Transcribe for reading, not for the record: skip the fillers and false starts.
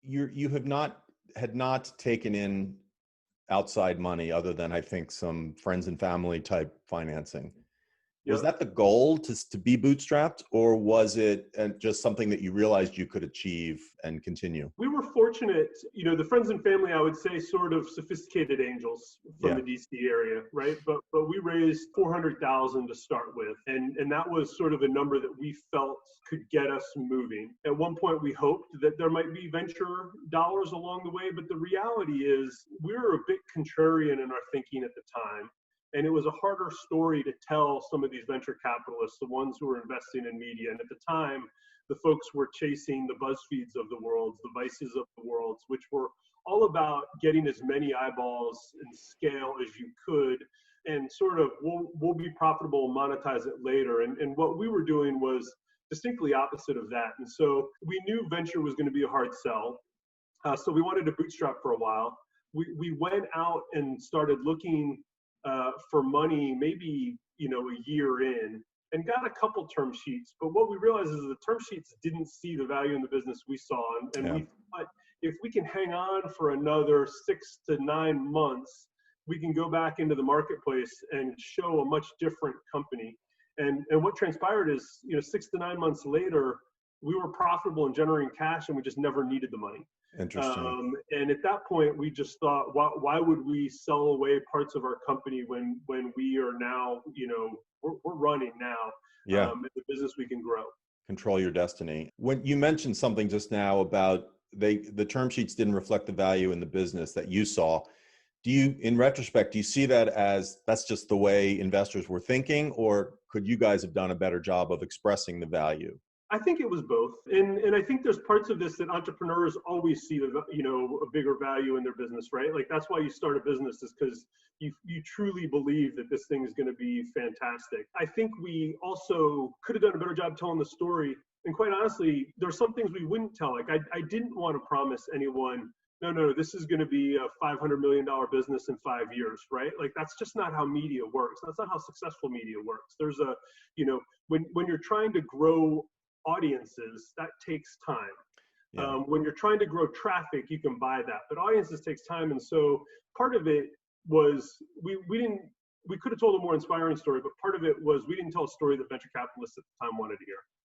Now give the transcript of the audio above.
you have not had not taken in outside money other than I think some friends and family type financing. Was Yep. that the goal to be bootstrapped, or was it just something that you realized you could achieve and continue? We were fortunate, the friends and family, I would say, sort of sophisticated angels from Yeah. the DC area, right? But we raised 400,000 to start with, and that was sort of a number that we felt could get us moving. At one point, we hoped that there might be venture dollars along the way, but the reality is we were a bit contrarian in our thinking at the time. And it was a harder story to tell some of these venture capitalists, the ones who were investing in media. And at the time, the folks were chasing the BuzzFeeds of the world, the Vices of the world, which were all about getting as many eyeballs and scale as you could, and sort of we'll be profitable, monetize it later. And what we were doing was distinctly opposite of that. And so we knew venture was going to be a hard sell. So we wanted to bootstrap for a while. We went out and started looking for money, maybe a year in, and got a couple term sheets. But what we realized is the term sheets didn't see the value in the business we saw, and Yeah. we thought if we can hang on for another 6 to 9 months, we can go back into the marketplace and show a much different company. And what transpired is, 6 to 9 months later, we were profitable and generating cash, and we just never needed the money. Interesting. And at that point, we just thought, why would we sell away parts of our company when we are now, we're running now, Yeah. the business we can grow. Control your destiny. When you mentioned something just now about the term sheets didn't reflect the value in the business that you saw. Do you, in retrospect, do you see that as that's just the way investors were thinking, or could you guys have done a better job of expressing the value? I think it was both, and I think there's parts of this that entrepreneurs always see a bigger value in their business, right? Like that's why you start a business, is because you truly believe that this thing is going to be fantastic. I think we also could have done a better job telling the story, and quite honestly, there's some things we wouldn't tell. Like I didn't want to promise anyone, no, this is going to be a $500 million business in 5 years, right? Like that's just not how media works. That's not how successful media works. There's when you're trying to grow audiences, that takes time. Yeah. When you're trying to grow traffic, you can buy that, but audiences takes time. And so part of it was we could have told a more inspiring story, but part of it was we didn't tell a story that venture capitalists at the time wanted to hear.